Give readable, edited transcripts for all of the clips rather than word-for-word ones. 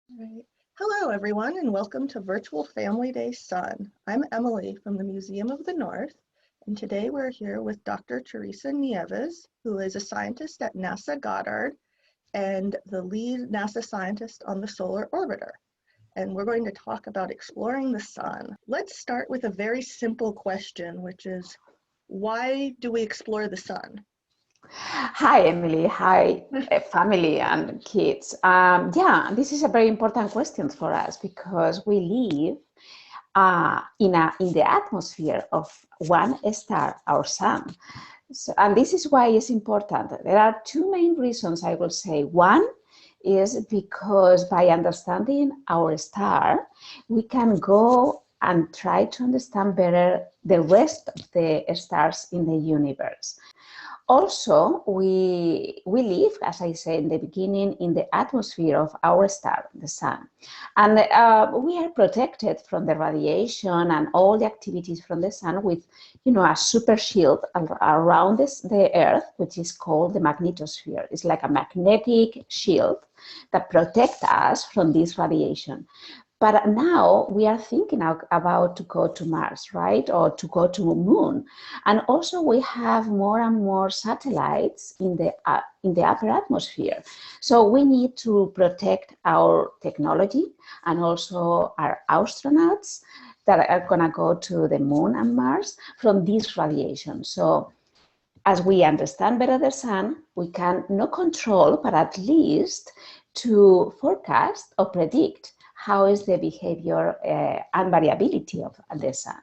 Right. Hello, everyone, and welcome to Virtual Family Day Sun. I'm Emily from the Museum of the North, and today we're here with Dr. Teresa Nieves, who is a scientist at NASA Goddard and the lead NASA scientist on the Solar Orbiter. And we're going to talk about exploring the sun. Let's start with a very simple question, which is, why do we explore the sun? Hi, Emily. Hi, family and kids. This is a very important question for us because we live in the atmosphere of one star, our sun. And this is why it's important. There are two main reasons I will say. One is because by understanding our star, we can go and try to understand better the rest of the stars in the universe. Also, we live, as I said in the beginning, in the atmosphere of our star, the sun. And we are protected from the radiation and all the activities from the sun with, a super shield around the Earth, which is called the magnetosphere. It's like a magnetic shield that protects us from this radiation. But now we are thinking about to go to Mars, right? Or to go to the moon. And also we have more and more satellites in the upper atmosphere. So we need to protect our technology and also our astronauts that are going to go to the moon and Mars from this radiation. So as we understand better the sun, we can not control, but at least to forecast or predict how is the behavior and variability of the sun.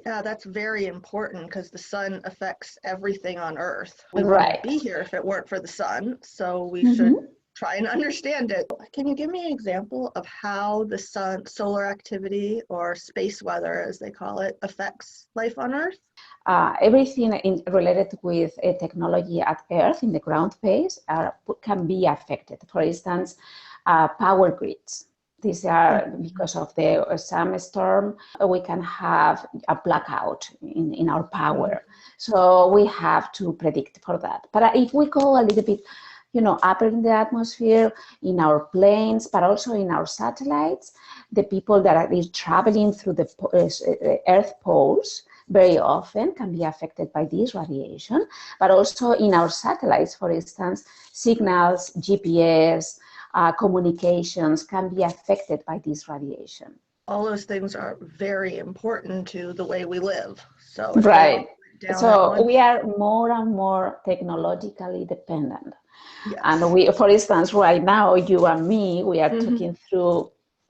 Yeah, that's very important because the sun affects everything on Earth. We wouldn't Right. be here if it weren't for the sun, so we should Mm-hmm. try and understand it. Can you give me an example of how the sun, solar activity, or space weather, as they call it, affects life on Earth? Everything related with technology at Earth in the ground phase can be affected. For instance, power grids. These are because of the some storm, we can have a blackout in our power. So we have to predict for that. But if we go a little bit, up in the atmosphere, in our planes, but also in our satellites, the people that are traveling through the Earth poles very often can be affected by this radiation. But also in our satellites, for instance, signals, GPS, communications can be affected by this radiation. All those things are very important to the way we live. So if they all Right. went down at So once, we are more and more technologically dependent. And yes. we, for instance, right now, you and me, we are Mm-hmm. talking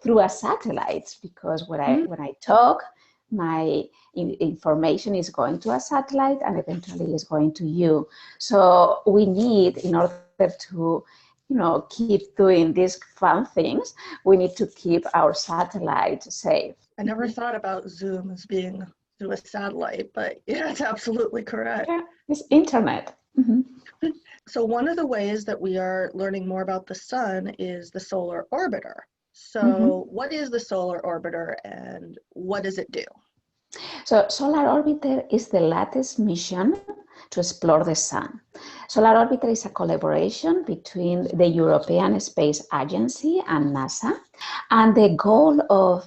through a satellite because when Mm-hmm. I talk, my information is going to a satellite and eventually is going to you. So we need, in order to, keep doing these fun things, we need to keep our satellite safe. I never thought about Zoom as being through a satellite, but yeah, it's absolutely correct. Yeah, it's internet. Mm-hmm. So one of the ways that we are learning more about the sun is the solar orbiter. Mm-hmm. So what is the solar orbiter and what does it do? So Solar Orbiter is the latest mission to explore the sun. Solar Orbiter is a collaboration between the European Space Agency and NASA. And the goal of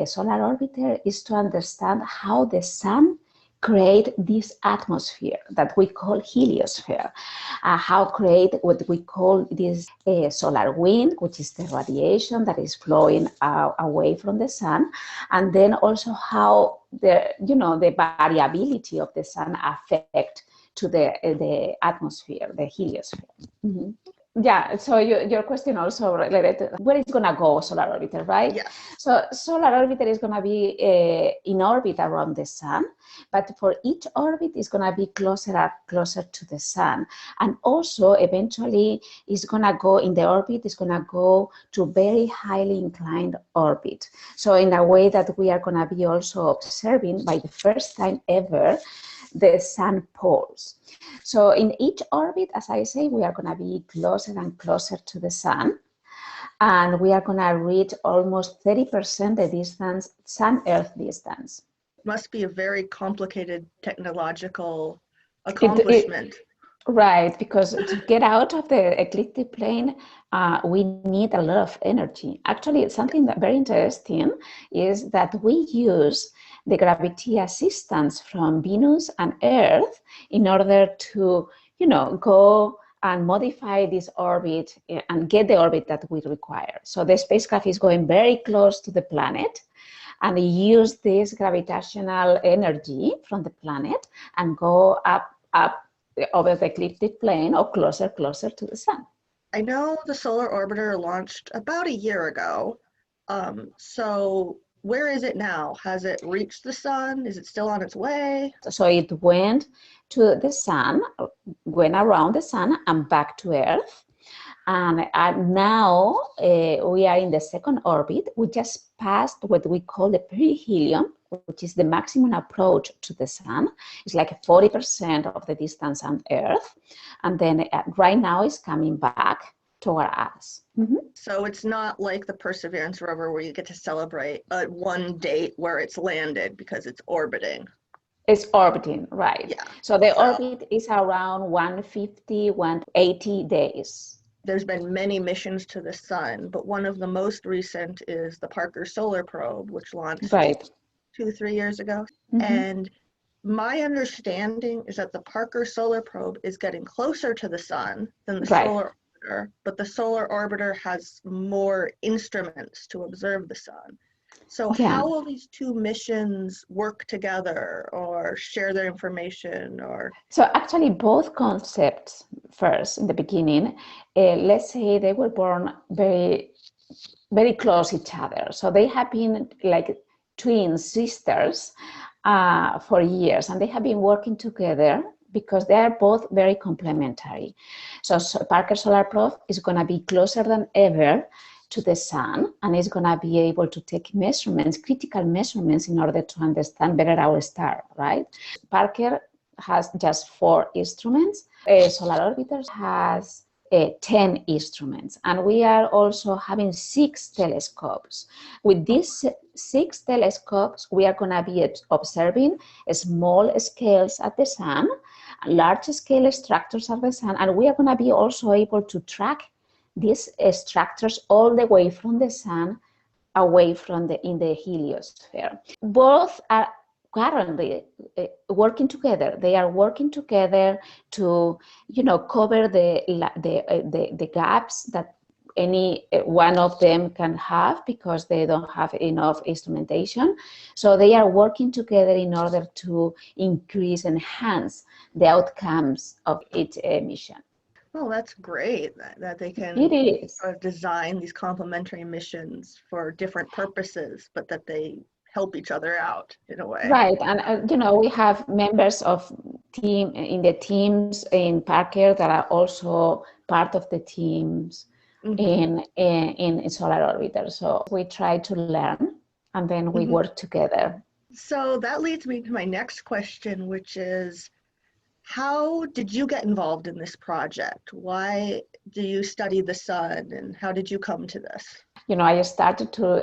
Solar Orbiter is to understand how the sun create this atmosphere that we call heliosphere, how create what we call this solar wind, which is the radiation that is flowing away from the sun, and then also how the variability of the sun affect to the atmosphere, the heliosphere. Mm-hmm. Yeah, so your question also related to where is going to go Solar Orbiter, right? Yes. So Solar Orbiter is going to be in orbit around the sun, but for each orbit is going to be closer to the sun. And also eventually is going to go in the orbit, is going to go to very highly inclined orbit. So in a way that we are going to be also observing by the first time ever the sun poles. So in each orbit, as I say, we are going to be closer and closer to the sun. And we are going to reach almost 30% the distance, sun-Earth distance. Must be a very complicated technological It, accomplishment. Right, because to get out of the ecliptic plane, we need a lot of energy. Actually, something that very interesting is that we use the gravity assistance from Venus and Earth in order to, go and modify this orbit and get the orbit that we require. So the spacecraft is going very close to the planet and use this gravitational energy from the planet and go up over the ecliptic plane or closer to the sun. I know the Solar Orbiter launched about a year ago. So where is it now? Has it reached the sun? Is it still on its way? So it went to the sun, went around the sun and back to Earth. And now we are in the second orbit. We just passed what we call the perihelion, which is the maximum approach to the sun. It's like 40% of the distance on Earth. And then right now it's coming back toward us. Mm-hmm. So it's not like the Perseverance rover where you get to celebrate one date where it's landed because it's orbiting. It's orbiting, right. Yeah. So the orbit is around 150, 180 days. There's been many missions to the sun, but one of the most recent is the Parker Solar Probe, which launched 2-3 years ago. Mm-hmm. And my understanding is that the Parker Solar Probe is getting closer to the sun than the Solar Orbiter, but the Solar Orbiter has more instruments to observe the sun. So how will these two missions work together or share their information? So actually both concepts first in the beginning, let's say they were born very, very close each other. So they have been like twin sisters for years, and they have been working together because they are both very complementary. So Parker Solar Probe is going to be closer than ever to the sun, and it's going to be able to take measurements, critical measurements, in order to understand better our star, right? Parker has just 4 instruments. Solar Orbiter has 10 instruments, and we are also having 6 telescopes. With these 6 telescopes, we are going to be observing small scales at the sun, large scale structures at the sun, and we are going to be also able to track these structures all the way from the sun away from in the heliosphere. Both are currently working together. They are working together to, cover the gaps that any one of them can have because they don't have enough instrumentation. So they are working together in order to enhance the outcomes of each mission. Well, that's great that they can design these complementary missions for different purposes, but that they help each other out in a way. Right, and we have members of the teams in Parker that are also part of the teams in Solar Orbiter. So we try to learn, and then we work together. So that leads me to my next question, which is, how did you get involved in this project? Why do you study the sun, and how did you come to this? I started to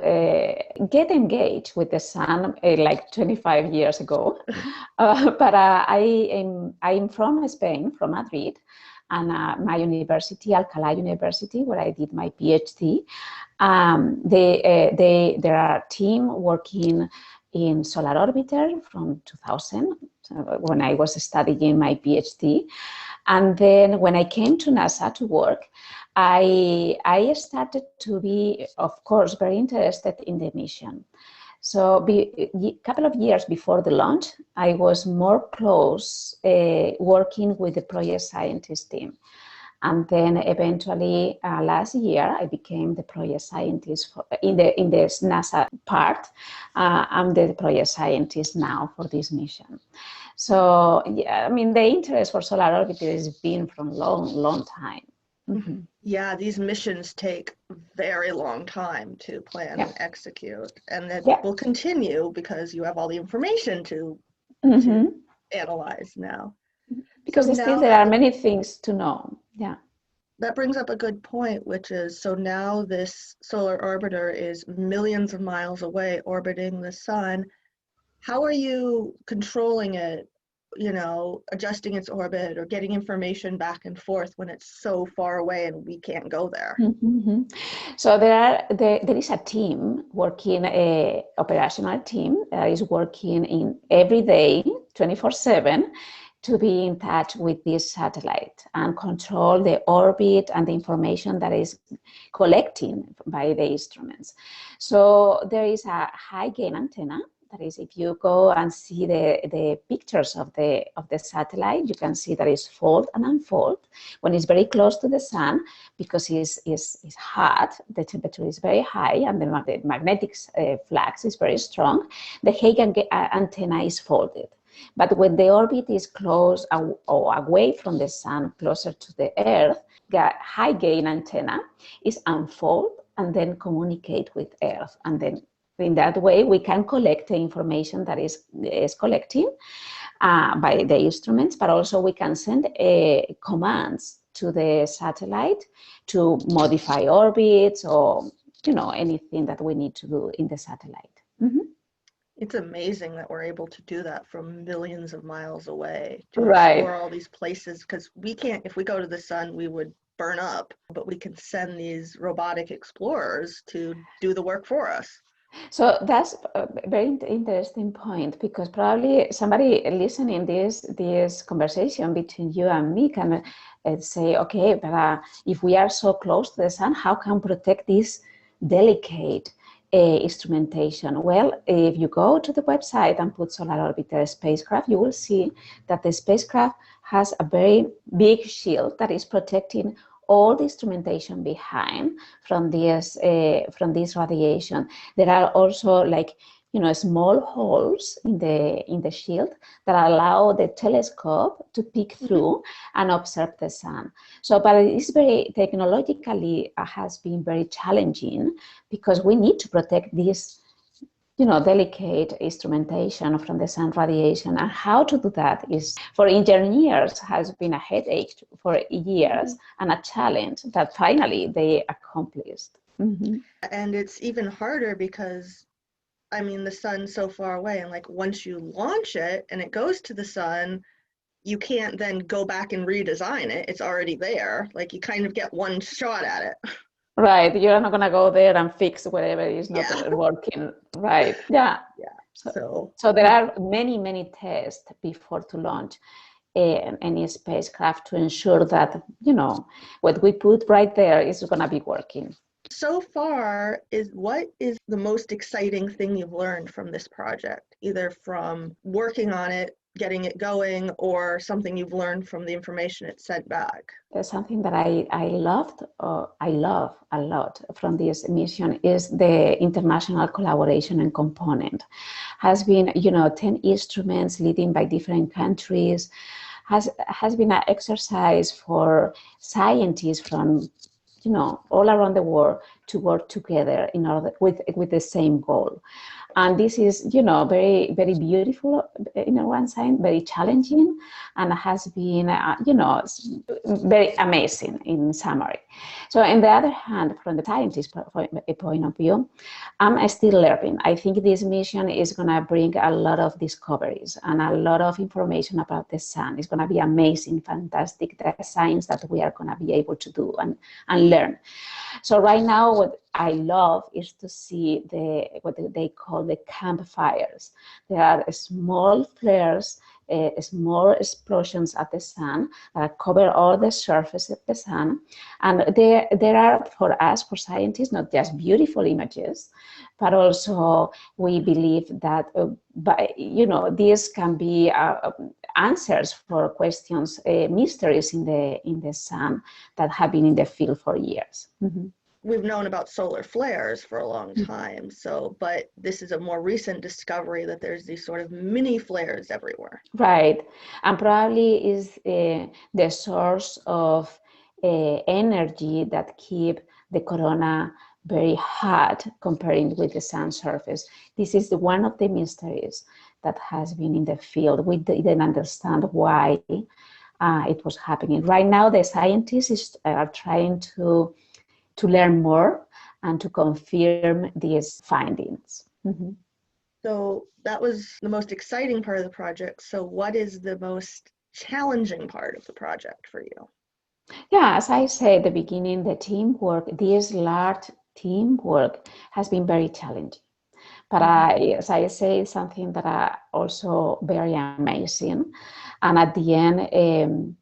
get engaged with the sun like 25 years ago, but I'm from Spain, from Madrid, and my university, Alcalá University, where I did my PhD, there are a team working in Solar Orbiter from 2000, when I was studying my PhD. And then when I came to NASA to work, I started to be, of course, very interested in the mission. So a couple of years before the launch, I was more close working with the project scientist team. And then eventually last year, I became the project scientist in the NASA part. I'm the project scientist now for this mission. So, yeah, the interest for Solar Orbiter has been from long time. Mm-hmm. Yeah, these missions take very long time to plan and execute, and that will continue because you have all the information to analyze now. Because still there are many things to know. Yeah. That brings up a good point, which is, so now this Solar Orbiter is millions of miles away orbiting the sun. How are you controlling it? adjusting its orbit or getting information back and forth when it's so far away and we can't go there? Mm-hmm. So there is a team working, a operational team that is working in every day, 24/7, to be in touch with this satellite and control the orbit and the information that is collecting by the instruments. So there is a high gain antenna. That is, if you go and see the pictures of the satellite, you can see that it's fold and unfold. When it's very close to the sun, because it's hot, the temperature is very high, and the magnetic flux is very strong, the high antenna is folded. But when the orbit is close or away from the sun, closer to the Earth, the high gain antenna is unfold and then communicate with Earth. And then in that way, we can collect the information that is collecting by the instruments, but also we can send commands to the satellite to modify orbits or anything that we need to do in the satellite. Mm-hmm. It's amazing that we're able to do that from millions of miles away to Right. explore all these places, because we can't, if we go to the sun, we would burn up, but we can send these robotic explorers to do the work for us. So that's a very interesting point, because probably somebody listening this conversation between you and me can say, okay, but if we are so close to the sun, how can we protect this delicate instrumentation? Well, if you go to the website and put Solar Orbiter spacecraft, you will see that the spacecraft has a very big shield that is protecting all the instrumentation behind from this radiation. There are also small holes in the shield that allow the telescope to peek through and observe the sun. So, but it's very technologically has been very challenging, because we need to protect this delicate instrumentation from the sun radiation. And how to do that is, for engineers, has been a headache for years and a challenge that finally they accomplished. Mm-hmm. And it's even harder because, I mean, the sun's so far away, and once you launch it and it goes to the sun, you can't then go back and redesign it. It's already there. You kind of get one shot at it. Right, you're not gonna go there and fix whatever is not working. Right. Yeah. So there are many tests before to launch any spacecraft to ensure that what we put right there is gonna be working. So far, what is the most exciting thing you've learned from this project, either from working on it, getting it going, or something you've learned from the information it sent back? There's something that I love a lot from this mission is the international collaboration and component. Has been 10 instruments leading by different countries. Has been an exercise for scientists from all around the world to work together in order with the same goal. And this is, very, very beautiful in one side, very challenging, and has been, very amazing in summary. So on the other hand, from the scientist point of view, I'm still learning. I think this mission is going to bring a lot of discoveries and a lot of information about the sun. It's going to be amazing, fantastic, the science that we are going to be able to do and learn. So right now, what I love is to see what they call the campfires. There are small flares, small explosions at the sun that cover all the surface of the sun. And there are, for us, for scientists, not just beautiful images, but also we believe that these can be answers for questions, mysteries in the sun that have been in the field for years. Mm-hmm. We've known about solar flares for a long time, but this is a more recent discovery that there's these sort of mini flares everywhere. Right, and probably is the source of energy that keep the corona very hot comparing with the sun surface. This is one of the mysteries that has been in the field. We didn't understand why it was happening. Right now, the scientists are trying to learn more and to confirm these findings. Mm-hmm. So that was the most exciting part of the project. So what is the most challenging part of the project for you? Yeah, as I said at the beginning, the teamwork, this large teamwork has been very challenging. But as I say, something that are also very amazing. And at the end,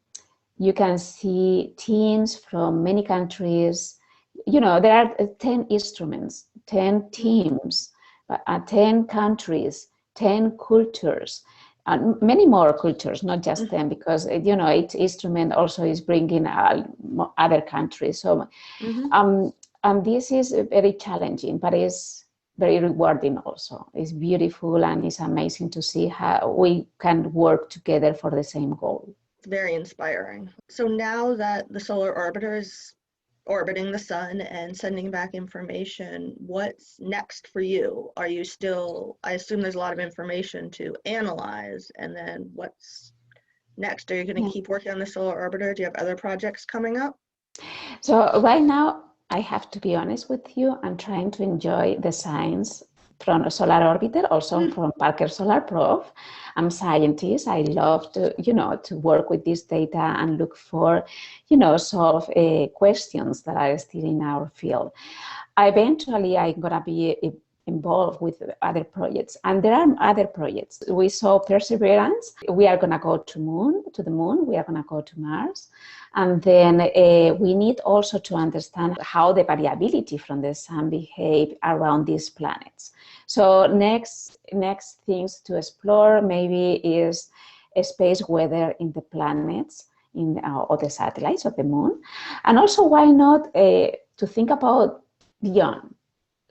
you can see teams from many countries. You know, there are 10 instruments, 10 teams, 10 countries, 10 cultures, and many more cultures, not just 10, because, you know, each instrument also is bringing other countries. So, and this is very challenging, but it's very rewarding also. It's beautiful and it's amazing to see how we can work together for the same goal. It's very inspiring. So now that the solar orbiter is orbiting the sun and sending back information, what's next for you? Are you still, I assume there's a lot of information to analyze, and then what's next? Are you going to keep working on the solar orbiter? Do you have other projects coming up? So right now, I have to be honest with you, I'm trying to enjoy the science from a solar orbiter, also from Parker Solar Prof. I'm a scientist. I love to, you know, to work with this data and look for, you know, solve questions that are still in our field. Eventually, I'm gonna be involved with other projects, and there are other projects. We saw Perseverance. We are gonna go to the moon. We are gonna go to Mars. And then we need also to understand how the variability from the sun behave around these planets. So next things to explore maybe is space weather in the planets, or the satellites of the moon. And also, why not to think about beyond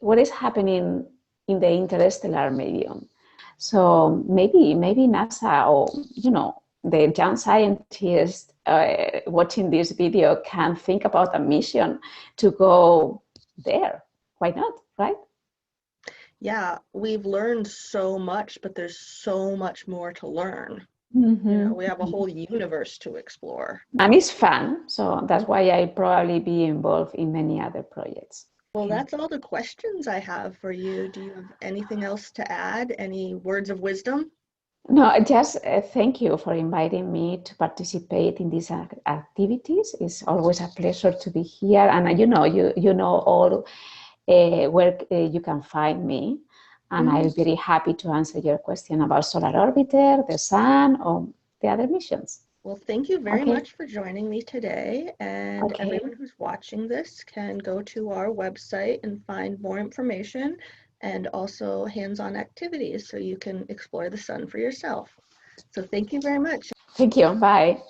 what is happening in the interstellar medium. So maybe NASA, or, you know, the young scientists watching this video can think about a mission to go there. Why not, right? Yeah, we've learned so much, but there's so much more to learn. Mm-hmm. You know, we have a whole universe to explore. And it's fun, so that's why I probably be involved in many other projects. Well, that's all the questions I have for you. Do you have anything else to add? Any words of wisdom? No, just thank you for inviting me to participate in these activities. It's always a pleasure to be here, and you know all where you can find me, and I'll be very happy to answer your question about Solar Orbiter, the Sun, or the other missions. Well, thank you very much for joining me today, and everyone who's watching this can go to our website and find more information and also hands-on activities so you can explore the sun for yourself. So thank you very much. Thank you. Bye.